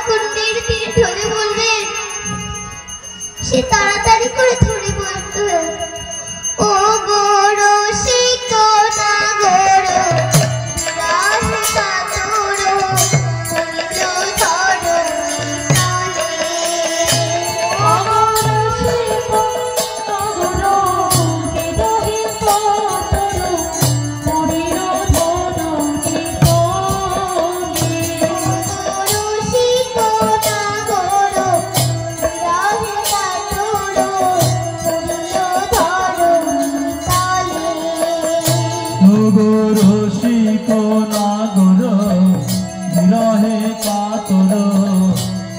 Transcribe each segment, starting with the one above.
কুণ্ডের তীরে ধরে বলবেন, সে তাড়াতাড়ি করে ধরে বলতো, ও গোরো শিকো না গোরো বিরাহে কাতরো বলিল ধরো তালে। ও গোরো শিকো না গোরো বিরাহে কাতরো বলিল ধরো তালে। গোরো শিকো না গোরো বিরাহে কাতরো বলিল ধরো তালে। গোরো শিকো না গোরো বিরহে কাতর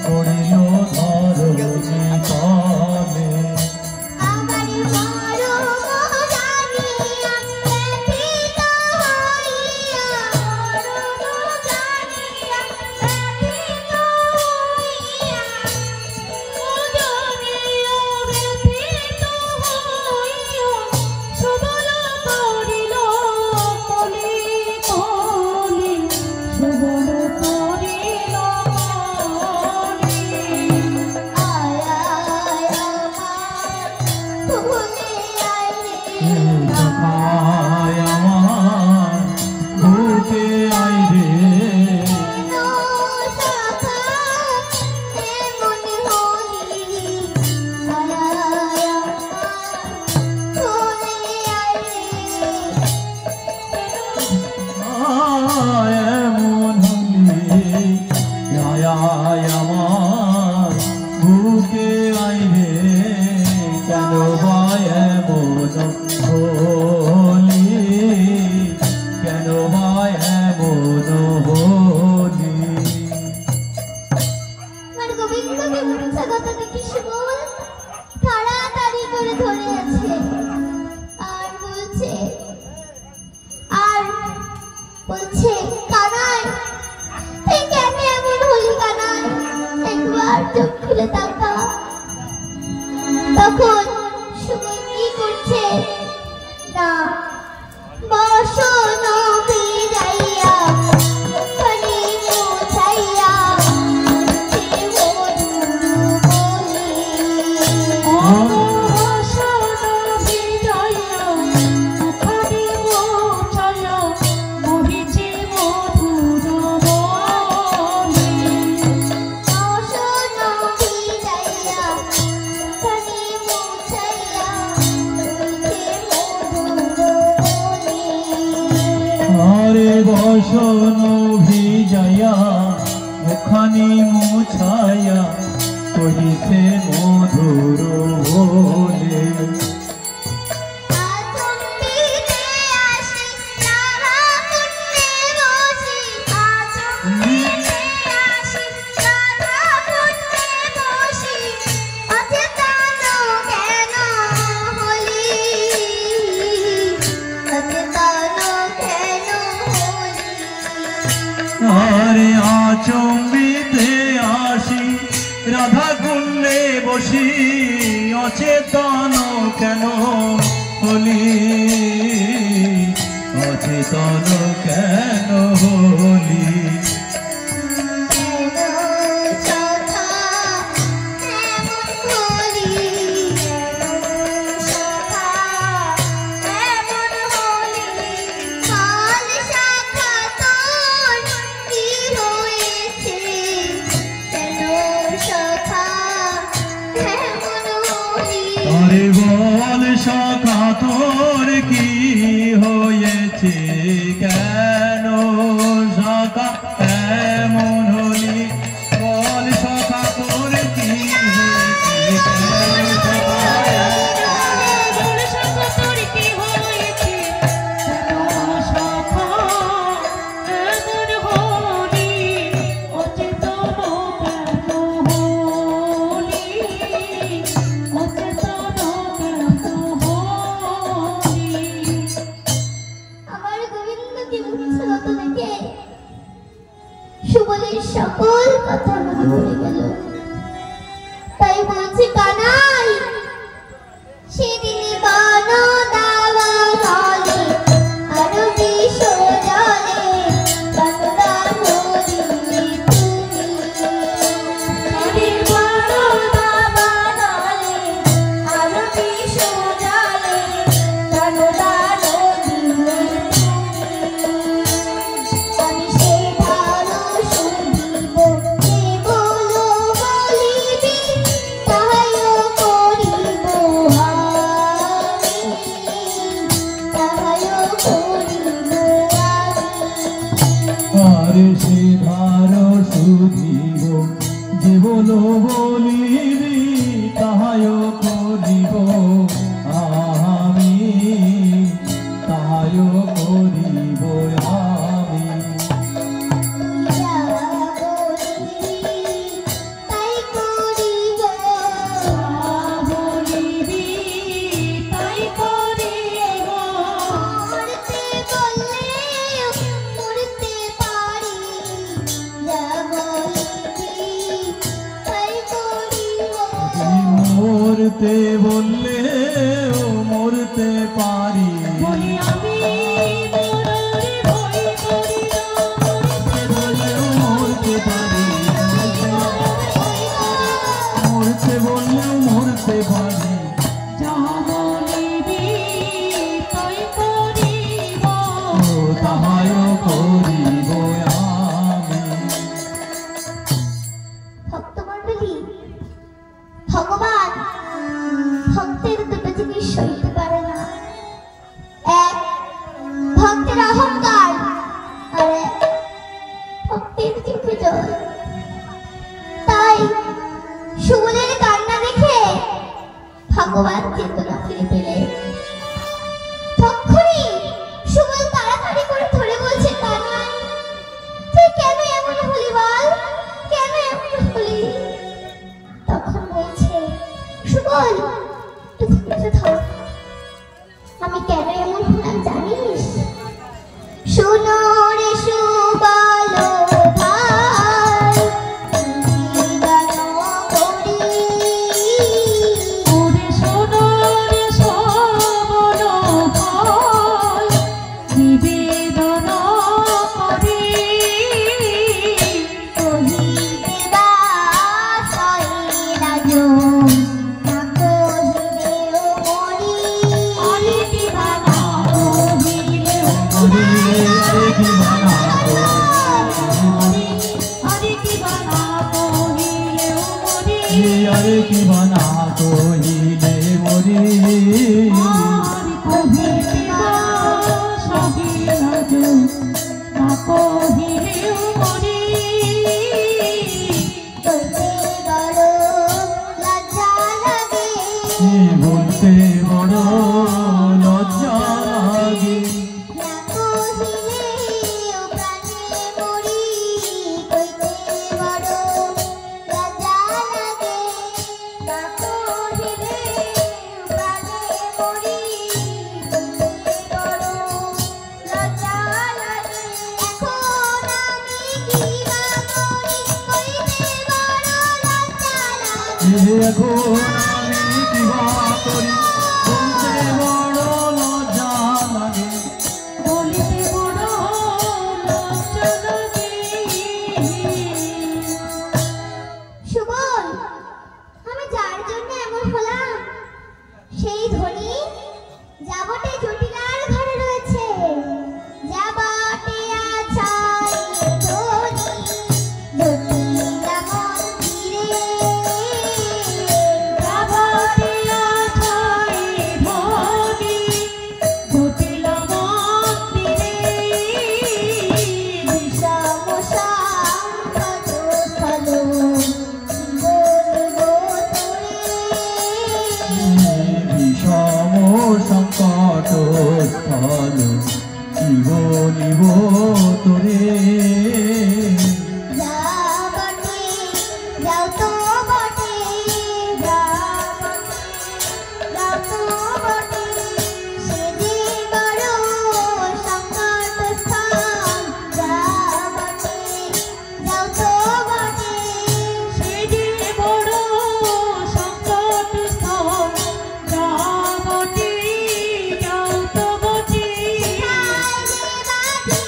পড়িল ধরণী তলে। আমার বড় জানিয়া ব্যথিত হইয়া, বড় জানিয়া ব্যথিত হইয়া, সুজনিও ব্যথিত হইয়া, সুবল করিল কলি কলি, সুবল করিল কলি। আয় আয় আমার ভুলে আয় রে সখায় আমার বুকে আই রে। নো সখা এমন হলি, আয় আয় আমার ভুলে আয় রে। এমন হলি আয় আমার বুকে আই রে। কেন ভাই এমন হলি, কেন ভাই এমন হলি। আমার গোবিন্দকে মিথ্যা কথা দেখি সুবল তাড়াতাড়ি করে ধরে আছে, আর বলছে কানাই তুই কেন এমন হলি কানাই, একবার চোখ খুলে তাকা। তখন সুবল কি করছে না, বসন ভিজাইয়া মুখখানি মুছাইয়া বলছে মধুর বলি। বসন ভিজাইয়া মুখখানি মুছাইয়া বলছে মধুর বলি। বসন ভিজাইয়া মুখখানি মুছাইয়া আরে বসন ভিজাইয়া মুখানি মুছাইয়া কহিছে মধুর বলে। আরে আচম্বিতে আসি রাধা কুণ্ডে বসি, অচেতন কেন হলি, অচেতন কেন হলি। আরে বল সখা তোর কি হয়েছে, কেন সখা এমন হলি। বল সখা তোর কি হয়েছে, আমার গোবিন্দকে মিথ্যা কথা দেখে সুবলের সকল কথা মনে পড়ে গেল। তাই বলছি কানাই সেদিনই বান দাওয়া হলে আরো বিষ জলে বাংলা হরিলে তুমি। বললেও মরতে পারি, বলি আমি মরণে ভয় করি না, মরতে বললেও মরতে পারি, মরতে বললেও মরতে পারি। যা বলিবি তাই করিব, ও তাহাও করিব আমি। ভক্তমণ্ডলী, ভগবান ভক্তের দুটো জিনিস সইতে পারে না। এক, ভক্তের অহংকার, আর এক ভক্তের চোখে জল। তাই সুবলের কান্না দেখে ভগবান চেতনা ফিরে পেলে। তখনই সুবল তাড়াতাড়ি করে ধরে বলছে, কানাই তুই কেন এমন হলি বল, কেন এমন হলি? তখন বলছে, সুবল একটু ধৈর্য ধর, আমি কেন এমন হলাম জানিস? শোনো রে সুবল ভাই, নিবেদন করি, ওরে শোনো রে সবল ভাই, নিবেদন করি, কহিতে বা সইলা যো, না কহিলেও মরি। আরে কি বানা কহিলেও ওরে আরে কি বানা মরি, আরে কি বানা কহিলেও মরি, আরে কি বানা কহিলে মরি। আর কহিতে বা সহিলা যো, না কহিলেও মরি। বলতে বড় লজ্জা লাগে, বলতে বড় লজ্জা লাগে, না কহিলেও প্রাণে মরি। কইতে বড় লজ্জা লাগে, না কহিলেও প্রাণে মরি। কইতে বড় লজ্জা লাগে, এখন আমি কি বা করি? কইতে বড় লজ্জা লাগে। এখন আমি কি বা করি, বলতে বড় লজ্জা লাগে। বলিতে বড় লজ্জা লাগে। সুবল, আমি যার জন্য এমন হলাম সেই ধনী যাবটে জটিলার ঘরে রয়েছে। যাবটে আছাই ধনী জটিলা মন্দিরে, যাবতে আছাই ধনী জটিলা মন্দিরে, বিষম সংকট স্থল বলবো তোরে। বিষম সংকট স্থল জীব নিব তোরে। যাবটে যাও তো বটে, যাবটে যাও তো বটে, সে যে বড় সংকট স্থান। যাবটে যাও তো বটে, সে যে বড় সংকট স্থল। যাবতে যাও তো বটে, তাই যে বাঁধি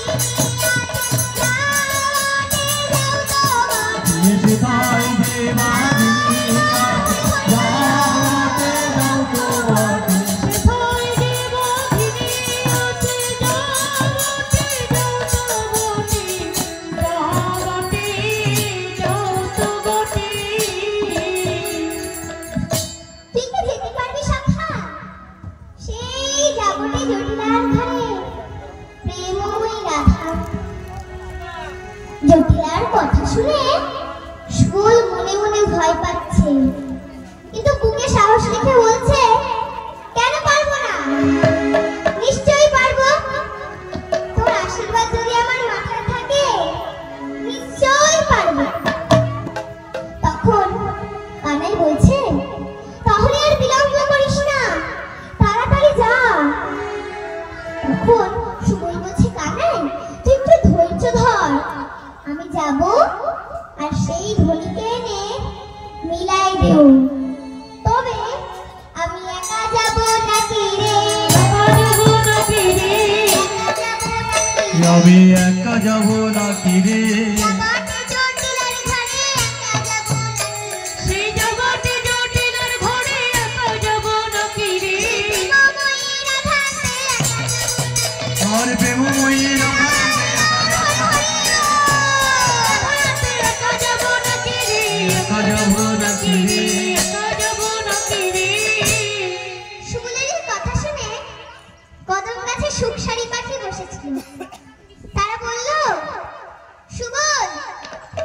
আমি একা যাব নাকি রে জগতে জটিলের ঘরে একা যাব নাকি সেই জগতে জটিলের ঘরে একা যাব নাকি রে প্রেমময়ী রাধাতে একা যাব নাকি আর প্রেমময়ী রাধাতে রাধাতে একা যাব নাকি রে একা যাব নাকি রে একা যাব নাকি রে সুবলের এই কথা শুনে কদম গাছে সুখসারি পাখি বসেছিল। তারা বলল, সুবল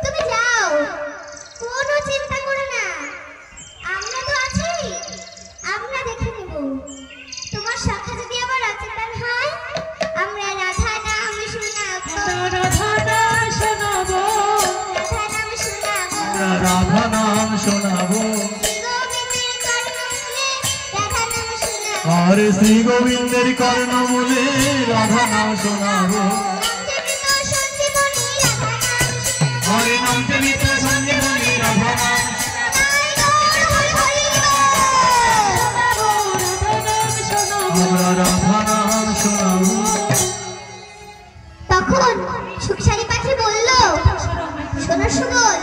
তুমি যাও, কোনো চিন্তা করো না, আমরা তো আছি, আমরা দেখে নেব। তোমার সখা যদি আবার অচেতন হয়, আমরা রাধা নাম শোনাবো, রাধা নাম শোনাবো, রাধা নাম শোনাবো, রাধা নাম শোনাবো গোবিন্দের কর্ণমূলে রাধা নাম শোনাবো, আর শ্রী গোবিন্দের কর্ণমূলে রাধা নাম শোনাবো নামজপিত সঞ্জীবনী রাধা নাম শোনাবো। হরে নাম জপিত সঞ্জীবনী রাধা নাম আমরা রাধা নাম শোনাবো তখন সুখসারি পাখি বলল, শোনো সুবল,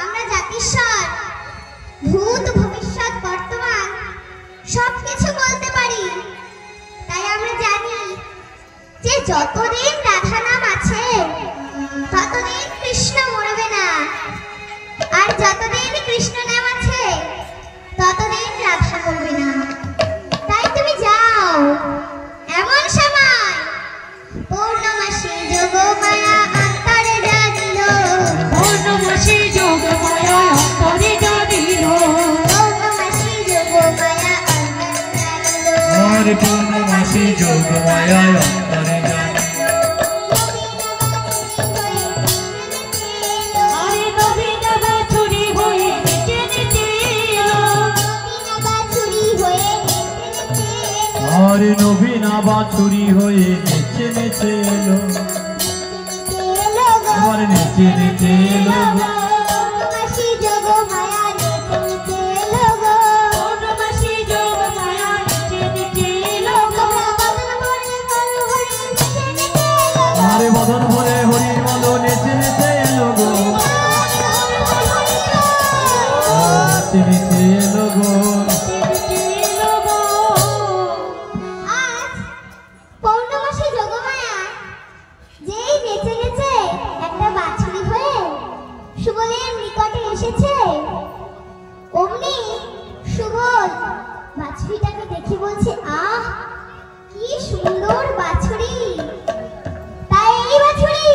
আমরা জাতিস্বর ভূত ভবিষ্যৎ বর্তমান সবকিছু বলতে পারি। তাই আমরা জানি যে যতদিন রাধা নাম আছে ততদিন কৃষ্ণ মরবে না, আর যতদিন কৃষ্ণ নাম আছে ততদিন রাধা মরবে না। তাই তুমি যাও। এমন সময় পূর্ণমাসী যোগ মায়া অন্তরে জানিল, পূর্ণমাসী যোগ মায়া অন্তরে জানিল, পূর্ণমাসী যোগ মায়া অন্তরে জানিল। আর পূর্ণমাসী যোগ মায়া অন্তরে জানি আরে নবীন বাছুরি হয়ে নেচে নেচে এলো, আর নবীনা বাছুরি হয়ে নেচে নেচে এলো এবার নেচে নেচে এলো পূর্ণমাসী যোগ মায়া নেচে লোগো, পূর্ণমাসী যোগ মায়া নেচে নেচে এলো, আরে বদন ভরে হরি বলো নেচে নেচে এলো গো নেচে নেচে এলো গো নেচে এলো গো। আজ পৌর্ণমাসী যোগমায়া যেই নেচে নেচে একটা বাছুরি হয়ে সুবলের নিকটে এসেছে, অমনি সুবল বাছুরিটাকে দেখে বলছে, আহ কি সুন্দর বাছুরি। তাই এই বাছুরি,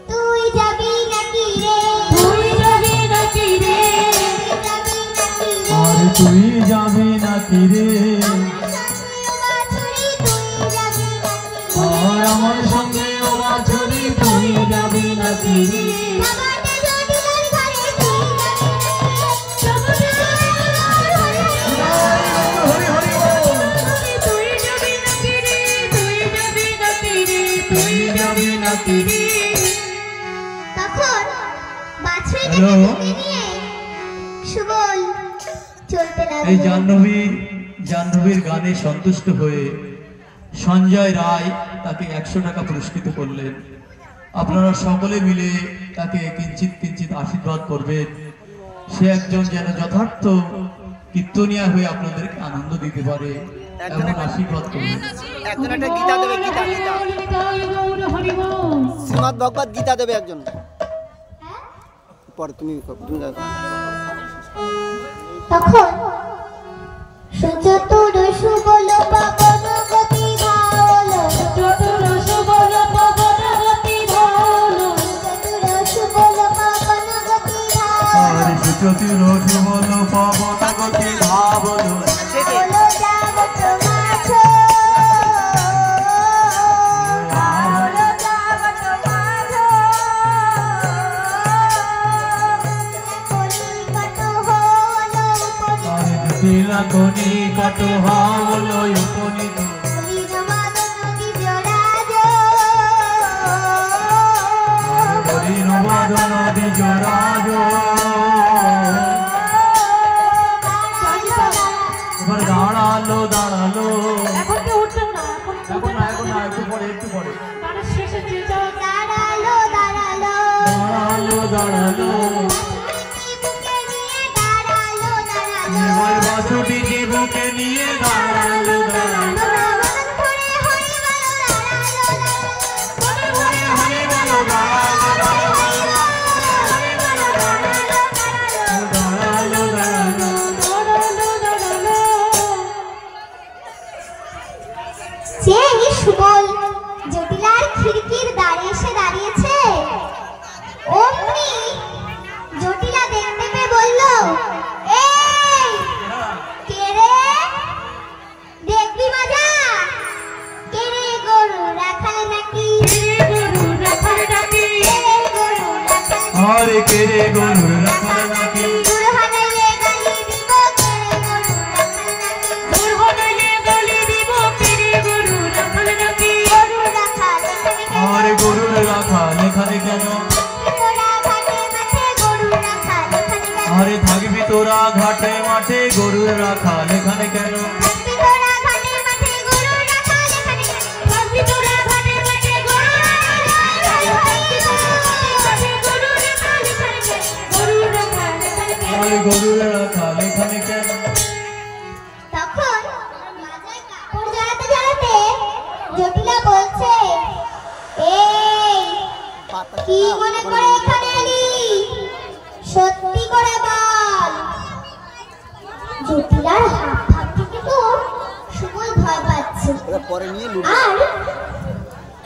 তুই যাবি নাকি রে, তুই যাবি নাকি রে, যাবি নাকি রে, আর তুই যাবি নাকি রে আর আমার সঙ্গে ও বাছুরি তুই যাবি নাকি রে হরি হরি বল তুই যাবি নাকি রে, তুই যাবি নাকি রে, তুই যাবি নাকি রে তখন বাছুরিটাকে হ্যালো? তুলে নিয়ে সুবল চলতে এই লাগলো। জাহ্নবীর গানে সন্তুষ্ট হয়ে সঞ্জয় রায় তাকে 100 টাকা পুরস্কৃত করলেন। আপনারা সকলে মিলে তাকে কিঞ্চিত কিঞ্চিত আশীর্বাদ করবেন। সে একজন যেন যথার্থ কীর্তনিয়া হয়ে আপনাদেরকে আনন্দ দিতে পারে এমন আশীর্বাদ করবেন। একজন একটা গীতা দেবে, গীতা গীতা নিতাই গৌর হরি বল। শ্রীমদ ভগবত গীতা দেবে একজন। হ্যাঁ? পরে তুমি যাও। তখন সুচতুর সুবল পাবন গতি ভাল, চতুর সুবল পবন গতি ভাল, সুচতুর সুবল পাবন গতি ভাল, আর সুচতুর সুবল পবন গতি ধাবন বলো যাবত মাছ, বলো যাবত মাছ, কলিকট হলো উপনীত, আর জটিলা কনি কত হলো উপনীত হরিণবাদন দ্বিজ রাজ এবার দাঁড়ালো এখন কেউ উঠবেন না, এখন এখন না একটু পরে গানের এসেছে যাক দাঁড়ালো দাঁড়ালো দাঁড়ালো দাঁড়ালো বাছুরিটি বুকে নিয়ে দাঁড়ালো ওই বাছুটিকে বুকে নিয়ে দাঁড়ালো দাঁড়ালো মদন করে হয়ে গেল দাঁড়ালো হয়ে গেল দাঁড়ালো দাঁড়ালো দাঁড়ালো সেই সুবল জটিলার খিড়কির দ্বারে এসে দাঁড়িয়েছে। অমনি জটিলা দেখতে পেয়ে বলল, এই কে রে? দেখবি মজা? কে রে গরু রাখাল নাকি? গরু রাখাল ডাকি কে রে গরু রাখাল নাকি? আরে কে রে গরুর রাখাল নাকি দূর হটাইলে গালি দিব, কে রে গরু রাখাল নাকি? দূর হটাইলে গালি দিব কে রে গরু রাখাল ডাকি গরু রাখাল এখানে কেন? আরে গরুর রাখাল এখানে কেন তোরা ঘাটে মাঠে গরু রাখাল এখানে কেন? আরে থাকবি তোরা ঘাটে মাঠে গরুর রাখাল এখানে কেন থাকবি তোরা ঘাটে মাঠে গরু রাখাল এখানে কেন? থাকবি তোরা ঘাটে মাঠে গরু আরে গরুর রাখাল এখানে কেন তখন মাথায় কাপড় জড়াতে জড়াতে জটিলা বলছে, এই পাতা কি মনে করে এখানে এলি? সত্যি করে বল। জটিলার হাত হাত থেকে তো সুবল ভয় পাচ্ছে, ওরা পরে নিয়ে লুট আর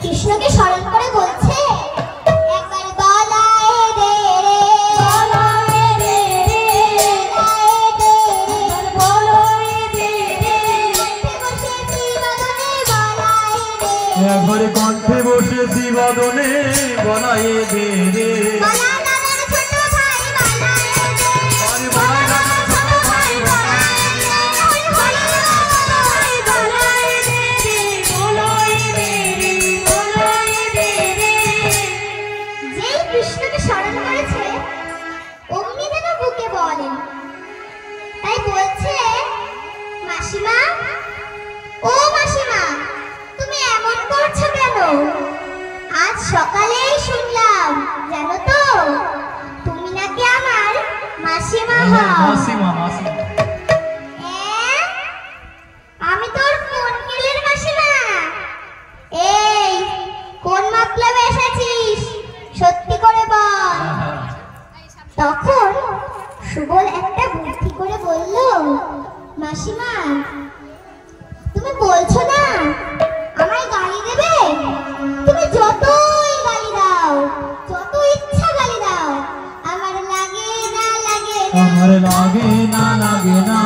কৃষ্ণকে স্মরণ করে বলছে, একবার বলায় দে রে, বলায় দে রে, বলায় দে রে, বলায় দে রে, কণ্ঠে বসেছি বাদনে বলায় দে, একবারে কণ্ঠে বসেছি বাদনে বলাই দে রে বলা দাদার ছোট ভাই বলায় দে, আরে বলাই দাদার ছোট ভাই বলাই যেই কৃষ্ণকে স্মরণ করেছে অমনি যেন বুকে বলে, তাই বলছে, মাসিমা, ও মাসিমা, তুমি এমন করছো কেন? আজ সকালেই শুনলাম, জানো তো, তুমি নাকি আমার মাসিমা হও। মাসিমা মাসিমা এ্যাঁ? আমি তোর কোন গেলের মাসিমা? এই কোন মতলবে এসেছিস? সত্যি করে বল। তখন সুবল একটা বুদ্ধি করে বলল, মাসিমা, তুমি বলছো না আমায় গালি দেবে? তুমি যতই গালি দাও, যত ইচ্ছা গালি দাও, আমার লাগে না লাগে না, আমার লাগে না লাগে না লাগে না লাগে না,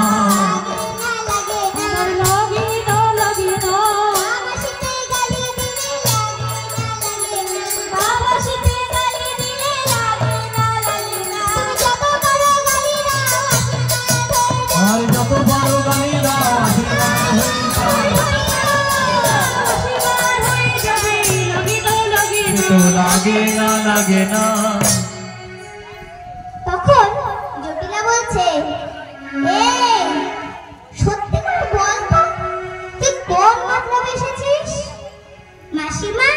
আমার লাগে না লাগে না বাবাসিতে গালি দিলে লাগে না লাগে না, বাবাসিতে গালি দিলে লাগে না লাগে না তুমি যত বড় গালি দাও আশীর্বাদ হয়ে আশীর্বাদ হয়ে যাবে লাগে না লাগে না তো লাগে না লাগে না তখন জটিলা বলছে, এই সত্যি করে বল তো, তুই কোন মতলবে এসেছিস? মাসিমা,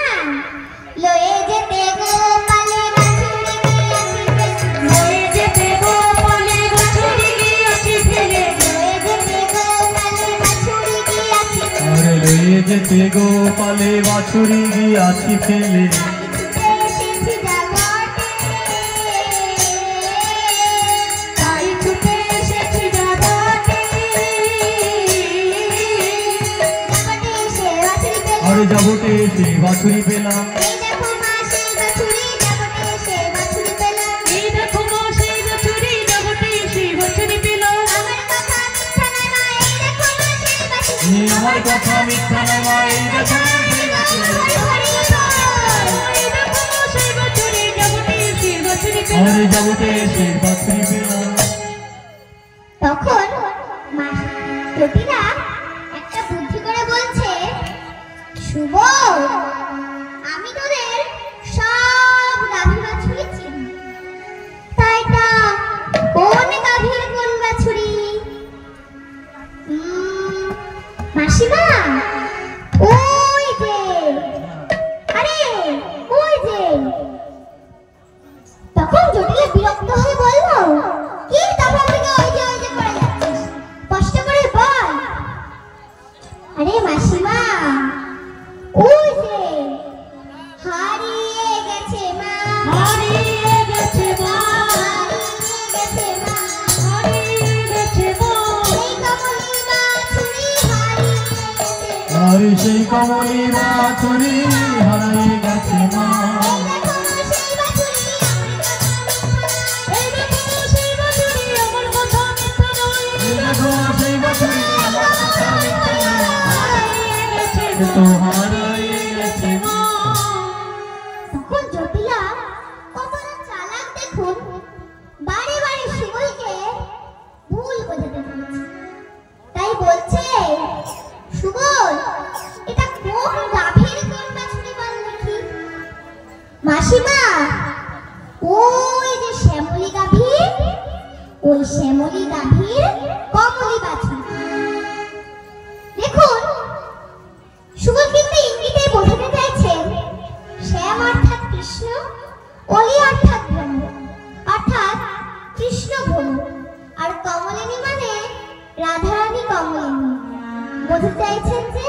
লয়ে যেতে গোপালে বাছুরি গিয়াছি ফেলে, লয়ে যেতে গোপালে বাছুরি গিয়াছি ফেলে লয়ে যেতে গোপালে বাছুরি গিয়াছি ফেলে, আরে লয়ে যেতে গোপালে বাছুরি গিয়াছি ফেলে আমি ছুটে এসেছি জগতে, তাই ছুটে এসেছি জগতে জগতে এসে বাছুরি পেলাম, আরে যাবতে এসে বাছুরি পেলাম এই দেখো মা সেই বাছুরি, জগতে এসে বাছুরি পেলাম, এই দেখো মা সেই বাছুরি জগতে সেই বাছুরি পেল আমার কথা মিথ্যা নয় মা, এই দেখো মা সেই বাছুরি, এই আমার কথা মিথ্যা নয় মা, এই দেখো সেই বাছুরি। এই দেখো মা সেই বাছুরি জগতে সেই বাছুরি পেল আরে যাবতে এসে বাছুরি পেলাম তখন মা জটিলা একটা বুদ্ধি করে বলছে, শুভ, আমি তোদের সব গাভী বাছুরি চিনি, তাই তা কোন গাভীর কোন বাছুরি? মাসিমা, ওই যে, আরে মাসিমা, ওই যে হারিয়ে গেছে মা, হারিয়ে গেছে মা, হারিয়ে গেছে মা, হারিয়ে গেছে মা, সেই কমলি বাছুরি হারিয়ে গেছে মা। আর সেই কমলি বাছুরি হারিয়ে গেছে মা। এই দেখো সেই বাছুরি আমার কথা মিথ্যা নয়। এই দেখো সেই বাছুরি আমার কথা মিথ্যা নয়। হারিয়ে গেছে সে মা, তো হারিয়ে গেছে মা। তখন জটিলা কতটা চালাক দেখুন, বারে বারে সুবলকে ভুল বোঝাতে চাইছে। তাই বলছে, সুবল এটা কোন গাভীর কোন বাছুরি বল দেখি। মাসিমা, ওই যে শ্যামলী গাভী, ওই শ্যামলী গাভীর কমলি বাছুরি। দেখুন, সুবল কিন্তু ইঙ্গিতে বোঝাতে চাইছেন শ্যাম অর্থাৎ কৃষ্ণ, অলি অর্থাৎ ব্রহ্ম, অর্থাৎ কৃষ্ণ ভ্রম, আর কমলিনী মানে রাধারানী কমলিনী। বোঝাতে চাইছেন যে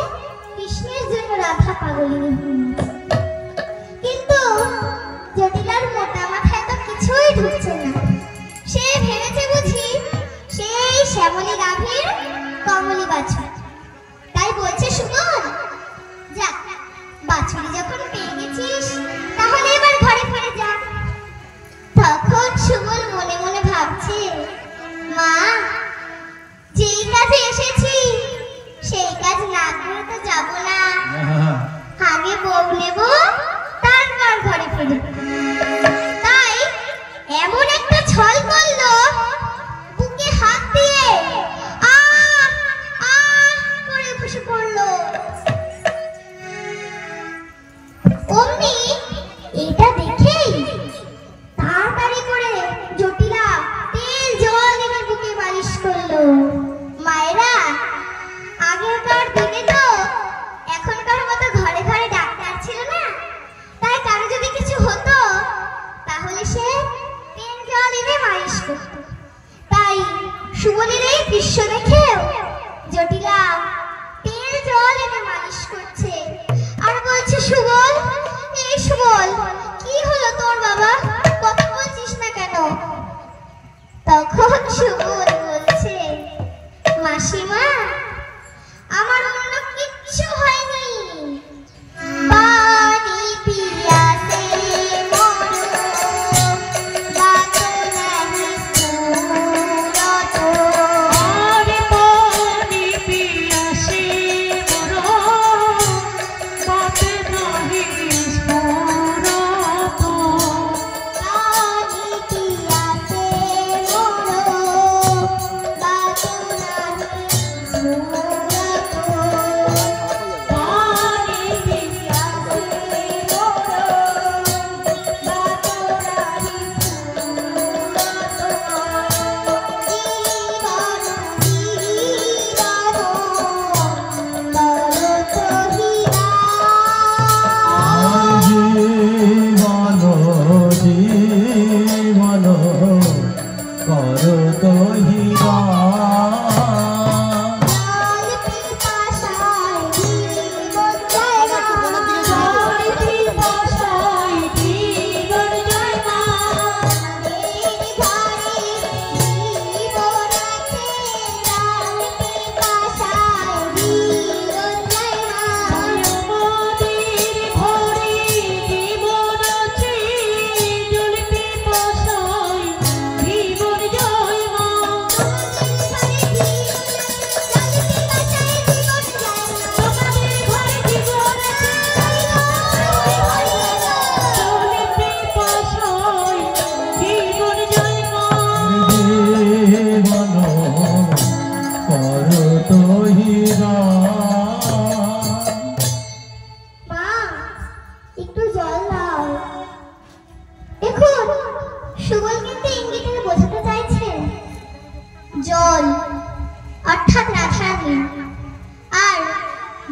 কৃষ্ণের জন্য রাধা পাগলিনী হয়েছে। কিন্তু জটিলার মোটা মাথায় তো কিছুই ঢুকছে না। সে ভেবেছে বুঝি সেই শ্যামলী গাভীর কমলি বাছুরি। তাই বলছে, সুমন যাক, বাছুরি যখন পেয়ে গেছিস তাহলে এবার ঘরে ফিরে যা। তখন সুমন মনে মনে ভাবছে, মা, যেই কাজে এসেছি সেই কাজ না করে তো যাবো না, আগে বউ নেব তারপর ঘরে ফিরব। তাই এমন একটা ছল করলো, বুকে হাত দিয়ে আহ আহ করে বসে পড়লো। অমনি এটা দেখেই তাড়াতাড়ি করে জটিলা তেল জল এনে বুকে মালিশ করলো। মায়েরা, আগেকার দিনে তো এখনকার মতো ঘরে ঘরে ডাক্তার ছিল না। তাই কারো যদি কিছু হতো তাহলে সে তেল জল এনে মালিশ করত। তাই সুবলের এই দৃশ্য দেখেও জটিলা তেল জল এনে মালিশ করছে আর বলছে, সুবল, এই সুবল, কি হলো তোর বাবা, কথা বলছিস না কেন? তখন সুবল বলছে, মাসিমা, আমার অন্য কিচ্ছু হয়নি, পানি পিয়াসে মরো, বাঁচো নাহি ফুরত। আরে পানি পিয়াসে মরো, বাঁচে নাহি স্ফুরত। পানি পিয়াসে মরো, বাঁচো নাহি ফুরত। পানি পিয়াসে মরো, বাঁচো নাহি জীবন করো দহিরা। জয় পিপাসায় জীবন জয় মা। আমাদের ঘরে জীবন আছে, জল পিপাসায় জীবন জয় মা। আমাদের ঘরে জীবন জল পিপাসায় জীবন জয় মা। জীবন করো দহিরা। মা, একটু জল দাও। দেখুন, সুবল কিন্তু ইঙ্গিতে বোঝাতে চাইছেন জল অর্থাৎ রাধারানী, আর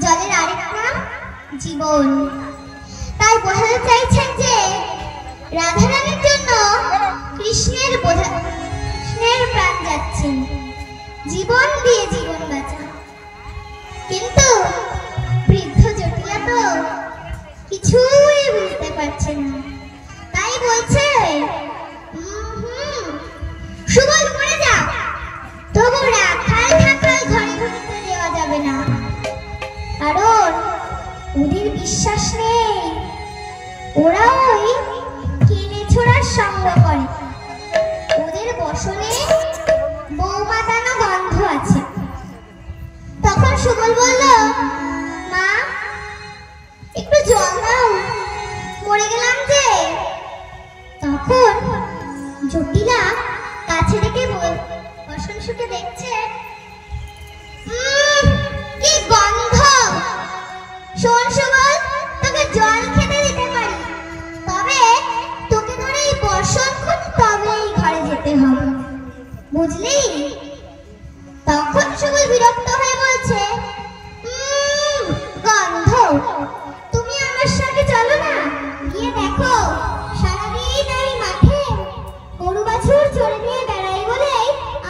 জলের আরেক নাম জীবন। তাই বোঝাতে চাইছেন যে রাধারানীর জন্য কৃষ্ণের প্রাণ যাচ্ছে, জীবন দিয়ে জীবন বাঁচা। কিন্তু কিছুই বুঝতে পারছে না। তাই বলছে, সুবল মরে যাও, তবু রাখাল ঢাকাল ঘরে ঢুকতে দেওয়া যাবে না, কারণ ওদের বিশ্বাস নেই, ওরা ওই কেনে ছোড়ার সঙ্গ করে, ওদের বসনে বৌমাতানো গন্ধ আছে। তখন সুবল বলল, মা একটু জল দাও, মরে গেলাম যে। তখন জটিলা কাছে থেকে বসন শুকে দেখছে, কি গন্ধ। শোন সুবল, তোকে জল খেতে দিতে পারি, তবে তোকে ধরে এই বসন খুব তবেই ঘরে যেতে হবে, বুঝলি? তখন সুবল বিরক্ত হয়ে বলছে, গন্ধ, তুমি আমার সঙ্গে চলো না, গিয়ে দেখো সারাদিন আমি মাঠে গরু বাছুর চড়ে নিয়ে বেড়াই বলে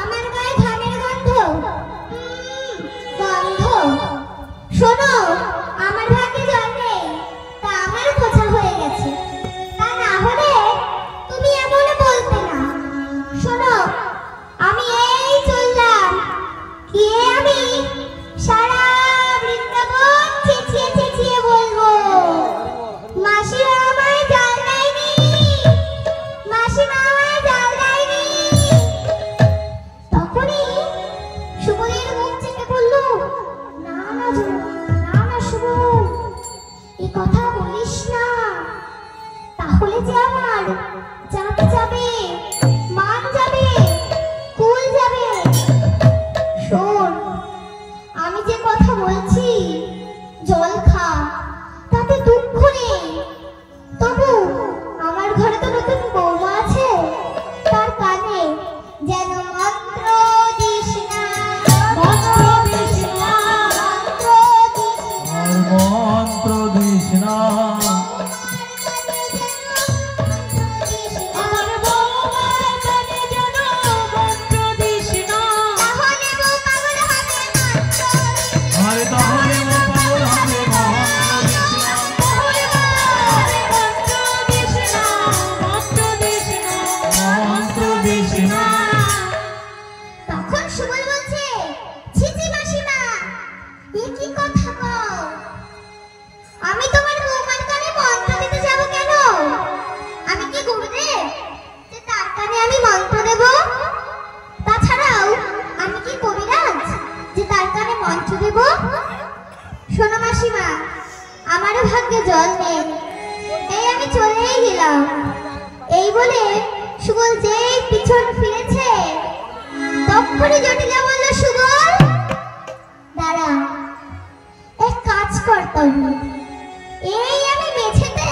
আমার গায়ে ঘামের গন্ধ। গন্ধ। শোনো, আমার ভাগ্যে জল নেই, তা আমার বোঝা হয়ে গেছে, তা না হলে তুমি এমন বলতে না। শোনো, আমি এই চললাম, গিয়ে আমি সারা বৃন্দাবন চেঁচিয়ে চেঁচিয়ে বলবো, মাসিমা আমায় জল দেয়নি, মাসিমা আমায় জল দেয়নি। তখনই সুবলের মুখ চেপে বলল, না না না না সুবল, এই কথা বলিস না, তাহলে যে আমার জাত যাবে, মান যাবে, কুল যাবে। শোন, আমি যে কথা বলছি, জল খা, তাতে দুঃখ নেই, তবু আমার ঘরে তো নতুন বৌমা আছে, তার কানে যেন মন্ত্র দিস না, মন্ত্র দিস না, মন্ত্র দিস না, আর মন্ত্র দিস না। আমার বৌমার কানে যেন মন্ত্র দিস না, তাহলে বউ পাগল হবে, মন্ত্র আরে তাহলে ও পাগল হবে, মন্ত্র দিস না, মন্ত্র দিস না, মন্ত্র দিস না। তখন সুবল বলছে, ছিছি মাসিমা, এ কি কথা কও? আমি তোমার বৌমার কানে মন্ত্র দিতে যাব কেন? আমি কি গুরুদেব যে তার কানে আমি মন্ত্র দেব? তাছাড়াও আমি কি কবিরাজ যে তার কানে মন্ত্র দেব? শোনো মাসিমা, আমারও ভাগ্যে জল নেই, এই আমি চলেই গেলাম। এই বলে সুবল যেই পিছন ফিরেছে, তখনই জটিলা বলল, সুবল দাঁড়া, এক কাজ করতে হবে, এই আমি মেঝেতে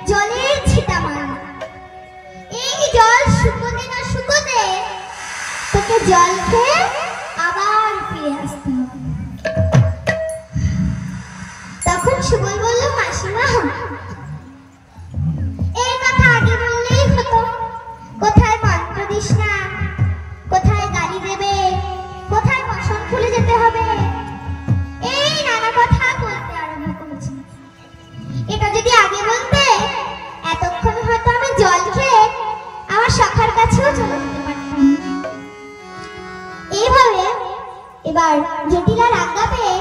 জলের ছিটা মারব, এই জল শুকোতে না শুকোতে তোকে জল খেয়ে আবার ফিরে আসতে হবে। তখন সুবল বলল, মাসিমা এই কথা আগে বললেই হতো, কোথায় মন্ত্র দিস না, কোথায় গালি দেবে, কোথায় বসন খুলে যেতে হবে, এই নানা কথা বলতে আরম্ভ করেছি। এটা যদি আগে বলতে, এতক্ষণ হয়তো আমি জল খেয়ে আমার সখার কাছেও চলে যেতে পারতাম। এইভাবে এবার জটিলার আজ্ঞা পেয়ে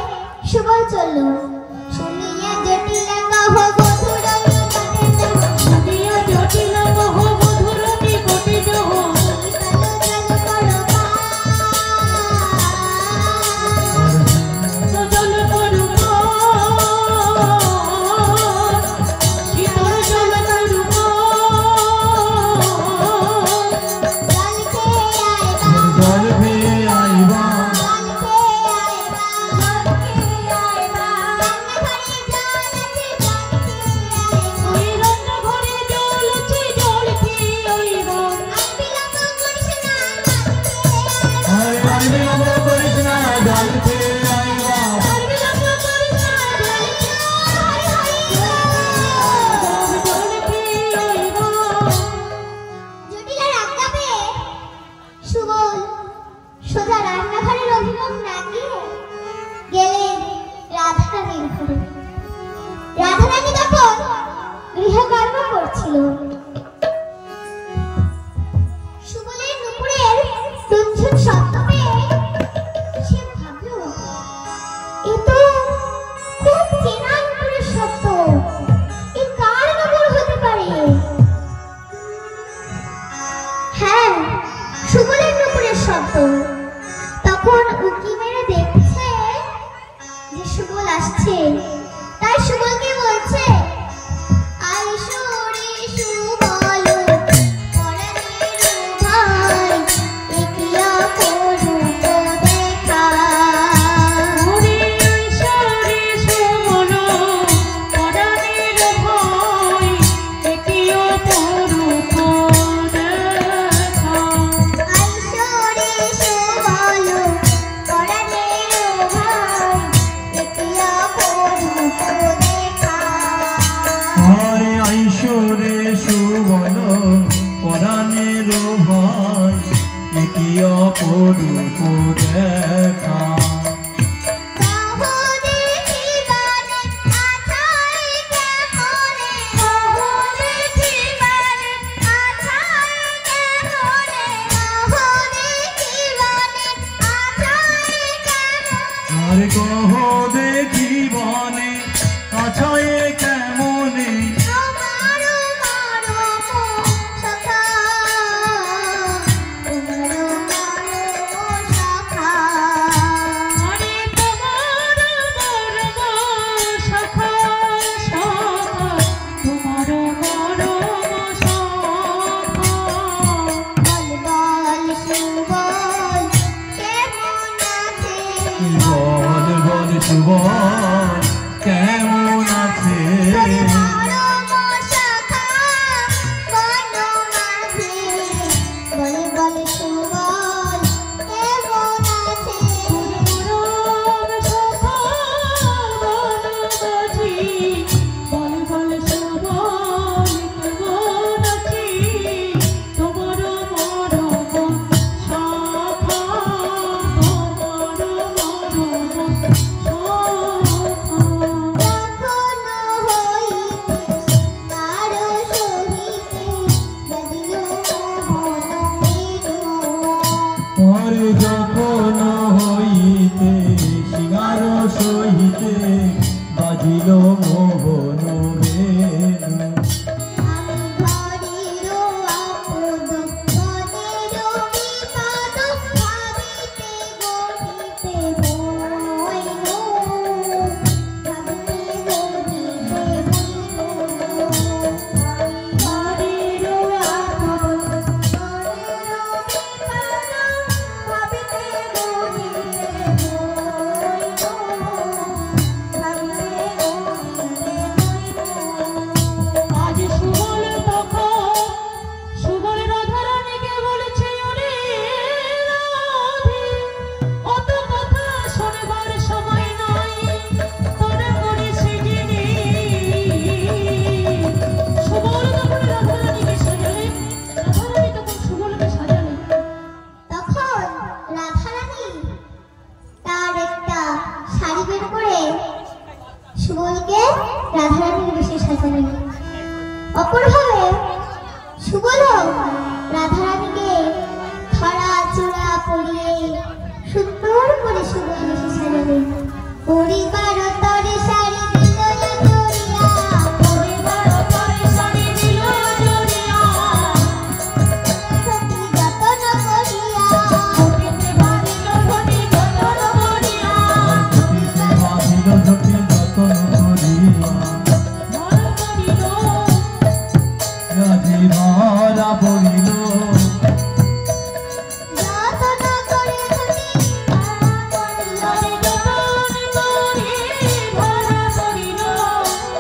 সুবল চলল। শুনিয়া জটিলা কহ বধুর নিকটে যাও, শুনিয়া জটিলা কহ মধুর নিকটে যাও, চলো চলো করো পার। জল করু শীতল জল করু জল খেয়ে আইবা, জল পেয়ে আইবা, জল খেয়ে আইবা, জল খেয়ে আইবা। তো খুব চেনা নুপুরের শব্দ। এ কার নুপুর হতে পারে? হ্যাঁ, সুবলের নুপুরের শব্দ। তখন উকি মেরে দেখছে যে সুবল আসছে, তাই সুবলকে বলছে, আইসো রে সুবল পরাণের ভাই, একিয়া করুক দেখা। ওরে আইসরে সুবল পরাণের ভাই, একিও পরুক দেখা। আইসো রে সুবল পরাণের ভাই, একিয়া করুক দেখা। আরে আইসরে সুবল পরাণের ভাই, একি অপরূপ দেখা। কাহো দেখিবারে আছাই কেমনে, কাহো দেখিবারে আছাই কেমনে, কাহো দেখিবারে আছাই কেমনে। আর কহ দেখিবনে আছায়ে কেমনে, আমারো মারো সখা, তোমারো মারো সখা। আরে তোমার মরম সখা সখা, তোমার মরম সখা। বল বল সুবল কেমন আছে? বল বল সুবল কেমন আছে। তোরে মরম সখা বন মাঝে, বল বল সুবল কেমন আছে? মরম সখা বনমাঝি, বল বল সুবল কেমন আছি। তোমার মরম সখা, তোমার মরম সখা। কখনো হইতে কারো সহিতে বাজিল মোহন মেরু। আরে যখন হইতে সিঙ্গার সহিতে বাজিল মোহন বেণু। আমি ঘরেরও আপদ মনেরও বিপদ, ভাবিতে গঠিতে হইল, ভাবিতে গঠিতে হইল। ঘরেরও আপদ মনেরও বিপদ, ভাবিতে গঠিতে হইল, ভাবিতে গঠিতে হইল। আজ সুবল তখন সুবল রাধারানীকে বলেছে, ওরে রাধে, অত কথা শোনবার সময় নাই, তোরা করিস জেনে। সুবল তখন রাধারানীকে সাজালেন, রাধারানী তখন সুবলকে সাজালেন। তখন রাধারানী তার একটা শাড়ি বের করে সুবলকে রাধারানীর বেশে সাজালেন। অপরভাবে সুবলও রাধারানীকে ধরা চূড়া পরিয়ে সুন্দর করে সুবল বেশে সাজালেন। পরিবার তরে শাড়ি দিল জড়িয়া, পরিবার তরে শাড়ি দিল জড়িয়া, সখী যতন করিয়া, ঘটিতে বাঁধিল ঘটি যতন করিয়া, ঘটিতে বাঁধিল ঘটি যতন করিয়া। ধর করিল রাধে ধরা পড়িল, যতন করে ধরি ধরা করিল। ধরে যতন করি ধরা করিল।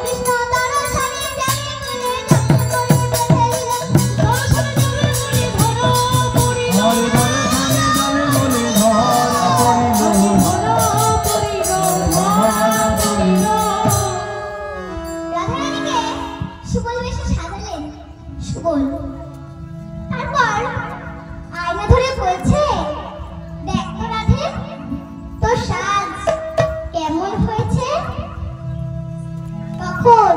কৃষ্ণ দর্শনে যাবে বলে যত্ন করে বেঁধেইল। দর্শনে যাবে বলে ধরা পড়িল। আর দর্শনে যাবে বলে ধরা পড়িল। ধরা পড়িল, ধরা পড়িল। রাধারানীকে সুবল বেশে সাজালেন সুবল। তারপর আয়না ধরে বলছে, দেখ তো রাধে, তোর সাজ কেমন হয়েছে? তখন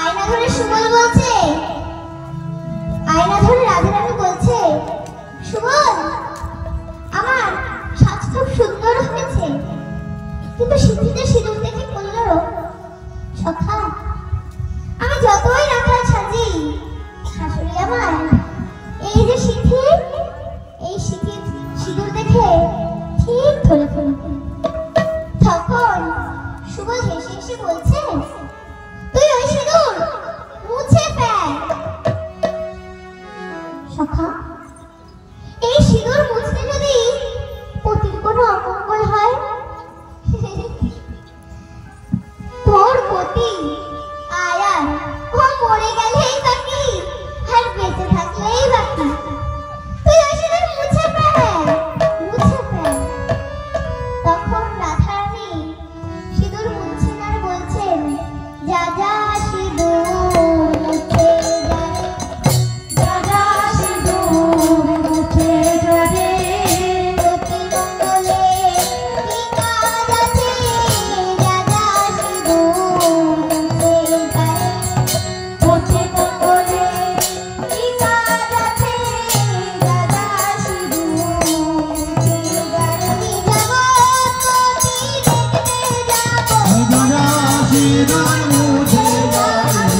আয়না ধরে সুবল বলছে, আয়না ধরে রাধারানী বলছে, সুবল আমার সাজ খুব সুন্দর হয়েছে। সিঁদুর মুছে যায়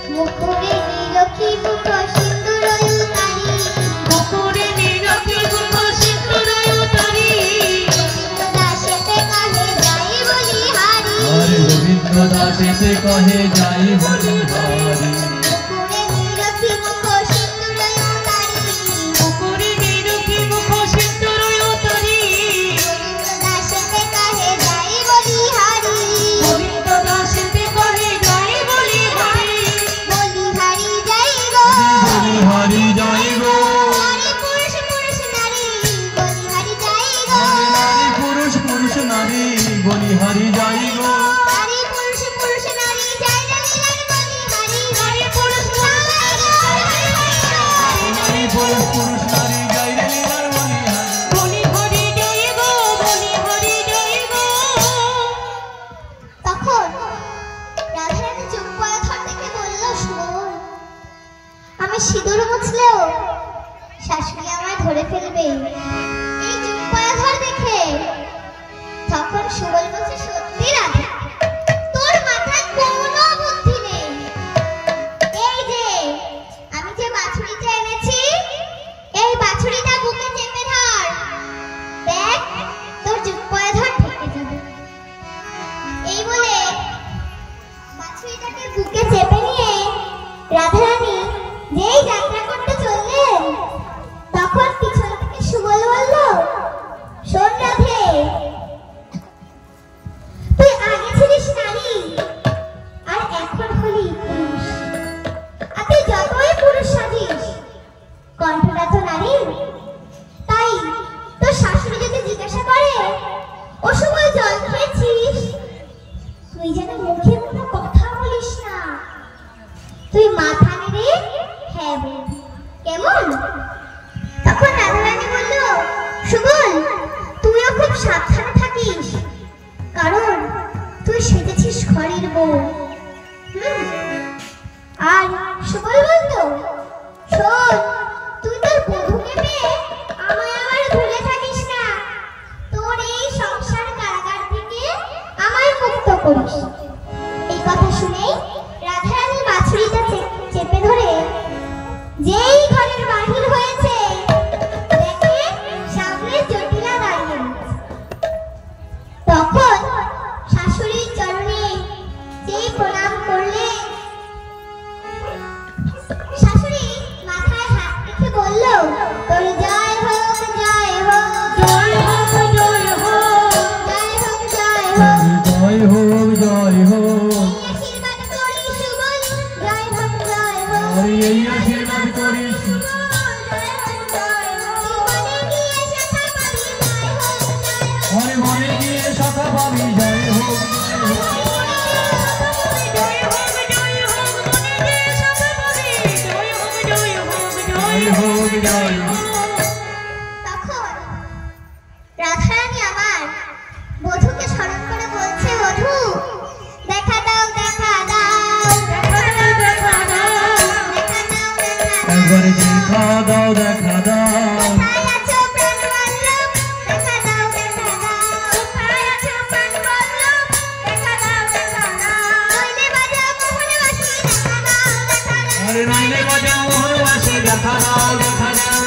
মুখে নিরখি মুখ সিন্দুর উতারি দাসেতে কাহে যাই বলি হারি আরে গোবিন্দ দাসেতে কহে যাই বলি হারি মুখে নিরখি মুখ সিন্দুর উতারি দাসেতে কাহে যাই বলি হারি বলি হারি যাই গো বলি হারি যাই গো নারী পুরুষ পুরুষ নারী বলি হারি যাই গো নারী পুরুষ পুরুষ নারী বলি হারি যাই গো নারী পুরুষ পুরুষ নারী যাই জানিলেন বলি হারি নারী পুরুষ নারী পুরুষ পুরুষ নারী যাই রে লীলার বলি হারি তখন রাধারানী চুপ করে থর দেখে বলল শোন আমি সিঁদুর মুছলেও শাশুড়ি আমায় ধরে ফেলবে এই চুপ করে ধর দেখে তখন সুবল বলছে সত্যি রাধা তোর মাথায় কোনো বুদ্ধি নেই এই যে আমি যে বাছুরিটা এনেছি এই বাছুরিটা বুকে চেপে ধর দেখ তোর চুপ করে ধর ঢেকে যাবে এই বলে বাছুরিটাকে বুকে চেপে নিয়ে রাধারানী যেই যাত্রা করতে চললেন তখন পিছন থেকে সুবল বলল শোন রাধে তুই আগে ছিলিস নারী আর এখন হলি পুরুষ আর তুই যতই পুরুষ সাজিস কণ্ঠটা তো নারী তাই তোর শাশুড়ি যদি জিজ্ঞাসা করে ও সময় জল খেয়েছিস তুই যেন মুখে কোনো কথা বলিস না তুই মাথা নেড়ে হ্যাঁ বলবি কেমন তখন রাধারানী বলল সুবল তুইও খুব সাবধানে থাকিস কারণ তুই সেজেছিস ঘরের বউ আর সুবল বলতো শোন তুই তোর বধূকে পেয়ে আমায় আবার ভুলে থাকিস না তোর এই সংসার কারাগার থেকে আমায় মুক্ত করিস এই কথা শুনেই রাধারানী বাছুরিটা চেপে ধরে যেই ঘরের বাহির হয়েছে দেখে সামনে জটিলা দাঁড়িয়ে আছে। তখন শাশুড়ির চরণে যেই প্রণাম করলে শাশুড়ি মাথায় হাত রেখে বলল তোর জয় হোক জয় হোক জয় হোক জয় হোক জয় হোক জয় হোক জয় হোক জয় হোক আশীর্বাদ করি সুবল জয় হোক জয় হোক আরে এই আশীর্বাদ করিস মনে মনে গিয়ে সখা পাবি জয় হোক জয় হোক জয় হোক তখন রাধারানী আমার বধূকে স্মরণ করে বলছে বধূ দেখা দাও দেখা দাও দেখা দাও দেখা দাও একবারে দেখা দাও দেখা দাও কোথায় আছো প্রাণ বল্লভ দেখা দাও দেখা দাও কোথায় আছো প্রাণ বল্লভ দেখা দাও দেখা দাও নইলে বাজাও মোহনে বাঁশি দেখা দাও দেখা দাও আরে নাইলে বাজাও মোহন বাসে দেখা দাও দেখা দাও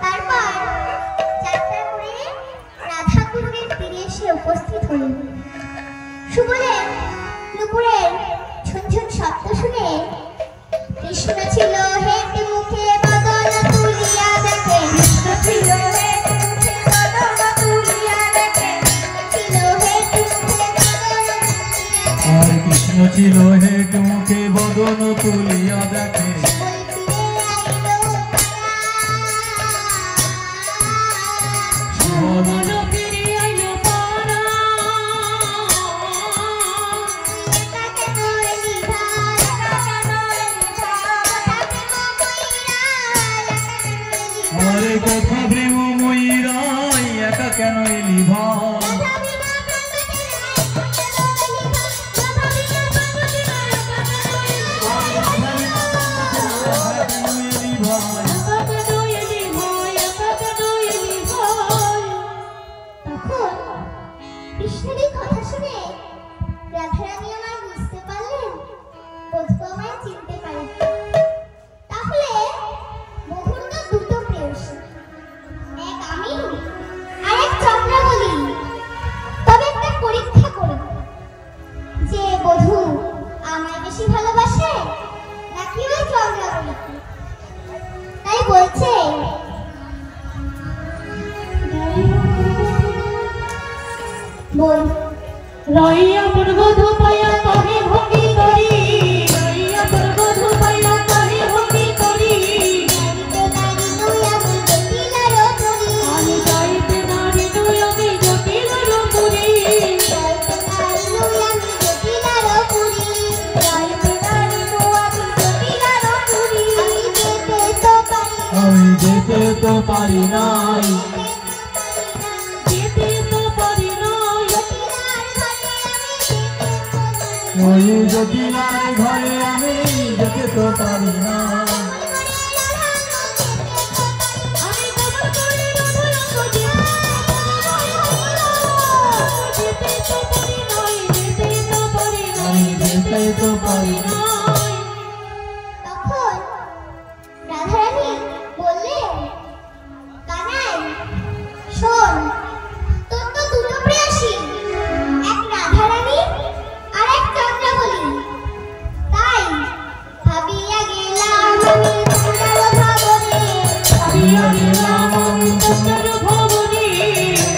তারপর যাত্রা করে রাধাকুণ্ডের তীরে এসে উপস্থিত হলেন সুবলের নুপুরের ঝুনঝুন শব্দ শুনে কৃষ্ণ ছিল হেঁটে মুখে বদন তুলিয়া দেখে কৃষ্ণ ছিল হেঁটে মুখে বদন তুলিয়া দেখে ছিল হেঁটে মুখে বদন তুলিয়া আর কৃষ্ণ ছিল হেঁট মুখে বদন তুলিয়া দেখে বল ফিরে আইলো আরে কথা প্রেম ময়ূরাই একা কেন এলি ভাই বল। রাইয়া পর্বত পায়া কহে ভঙ্গি করি, রাইয়া পর্বত পায়া কহে ভঙ্গি করি, যাইতে নারী নই আমি জটিলার পুরী। যাইতে নারী নই আমি জটিলার পুরী, যাইতে নারী নই আমি জটিলার পুরী। যাইতে নারী নই আমি জটিলার পুরী। আমি যেতে তো পারি, আমি যেতে তো পারি নাই, যেতে তো পারি নাই, ওই জটিলার ঘরে আমি যেতে তো পারি না। আমি কবর করে রাধুরঙ্গ যেতে তো পারি নাই, যেতে তো পারি নাই, আমি যেতে তো পারি না। নাই। তখন রাধারানী বললেন, কানাই শোন, তোর তো দুটো প্রেয়সী, এক রাধারানী আর এক চন্দ্রাবলী। তাই ভাবিয়া গেলাম আমি তোমার ভবনে, ভাবিয়া গেলাম আমি তোমার ভবনে,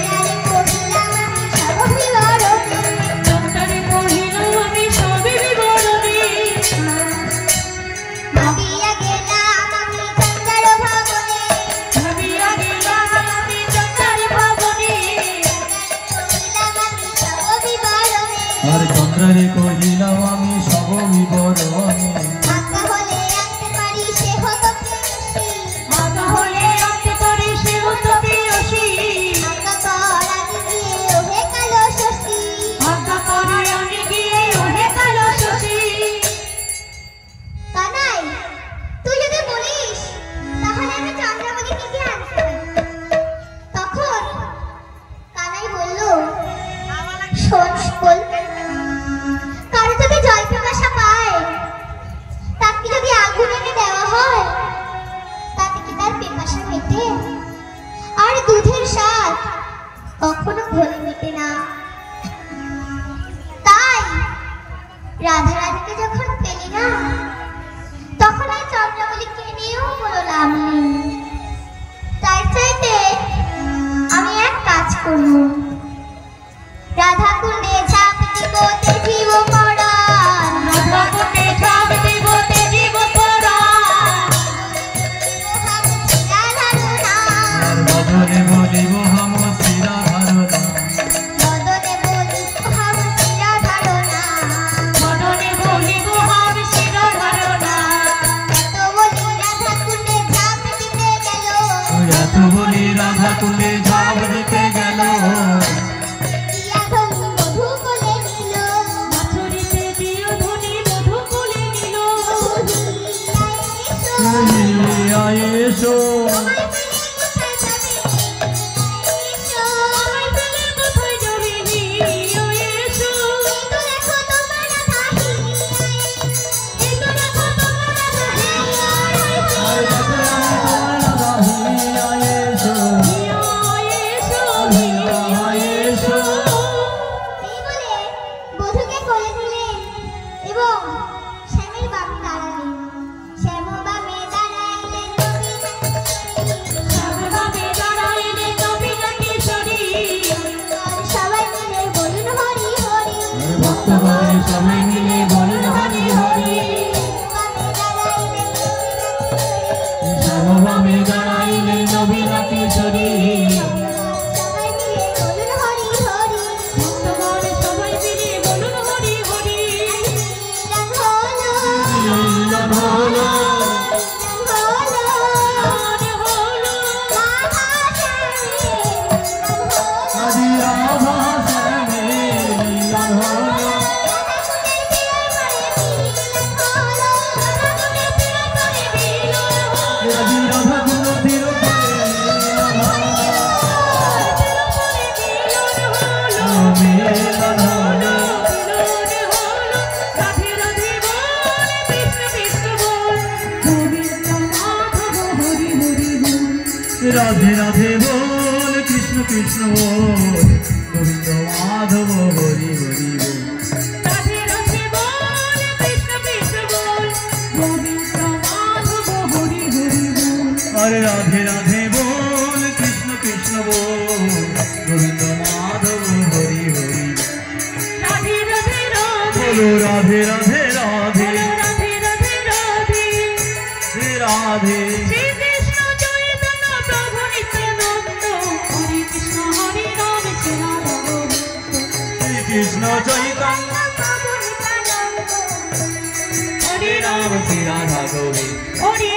তারে কহিলাম আমি সবে বিবরণে। ডাক্তারে কহিল আমি সবে বিবরণে, ভাবিয়া গেলাম আমি চন্দ্র ভবনে, ভাবিয়া গেলাম আমি চন্দ্রার ভবনে, কহিলাম আমি সব বিবরণে। আর চন্দ্রারে কহিলাম আমি সব বিবরণে। আজ্ঞা হলে আনতে পারি সে হতো প্রেয়সী, আজ্ঞা হলে আনতে পারি সে হতো প্রেয়সী, আজ্ঞা কর আমি গিয়ে ওহে কালো শশী। আজ্ঞা করে আমি গিয়ে ওহে কালো শশী। কানাই, তুই যদি বলিস তাহলে আমি চন্দ্রাবলীকে গিয়ে আনতে পারি। তখন কানাই বলল, শোন সকল, কারো যদি জল পিপাসা পায়, তাকে যদি আগুন এনে দেওয়া হয়, তাতে কি তার পিপাসা মেটে? আর দুধের স্বাদ কখনো ঘোলে মেটে না। তাই রাধারানীকে যখন পেলি না, তখন আর চন্দ্রাবলীকে নিয়েও কোনো লাভ নেই। তাই চাইতে আমি এক কাজ করব, রাধা কুণ্ডে ঝাঁপ দিব তেজিব পরাণ, রাধা কুণ্ডে ঝাঁপ দিব তেজিব পরাণ, আর বদনে বলিব হাম শিরা ধারণা, বদনে বলিব হাম শিরা ধারণা। মননে বলিব হাম শির ধারণা। এত বলি রাধা কুণ্ডে ঝাঁপ দিতে গেল, ওই এত বলি রাধা কুণ্ডে ঝাঁপ দিতে গেল, দিয়া ধনু মধু কোলে নিল, বাছুরিতে দিও ধনি মধু কোলে নিল, দিয়া এসো এসো, আমায় পেলে কোথায় যাবি নি, ও এসো, এই তো দেখো তোমার রাধা আর কাছে আমার রাধা হিয়া এসো, হিয়া এসো, হিয়া এসো। এই বলে বধূকে কোলে নিলেন এবং শ্যামের বামে দাঁড়ালেন। শ্যাম বামে দাঁড়াইলেন শ্যামবামে দাঁড়াইলে নবীনা কিশোরী, সবাই মিলে বলুন হরি হরি। আর ভক্তগণ সবাই মিলে বলেন হরি হরি, বামে দাঁড়াইলেন শ্যামবামে দাঁড়াইলেন নবীনা কিশোরী, সবাই মিলে বলুন হরি হরি। ভক্তগণ সবাই মিলে বলুন হরি হরি। রাম হলো, মিলন হলো, রাম হলো, গান হলো, রাধা শ্যামে, রাম হলো। আদি রাধা শ্যামে মিলন হলো, আদি রাধা কুণ্ড তীর পারে মিলন হলো, মিলন হলো। রাধে রাধে বল কৃষ্ণ কৃষ্ণ বল, গোবিন্দ মাধব হরি হরি বল। আরে রাধে রাধে বল কৃষ্ণ কৃষ্ণ বল, গোবিন্দ মাধব হরি হরি রাধে রাধে রাধে বলো রাধে রাধে রাধে রাধে শ্রী কৃষ্ণ চৈতন্য প্রভু নিত্যানন্দ হরে কৃষ্ণ হরে রাম শ্রী রাধা গোবিন্দ শ্রী কৃষ্ণ চৈতন্য প্রভু নিত্যানন্দ হরে রাম শ্রী রাধা গোবিন্দ হরে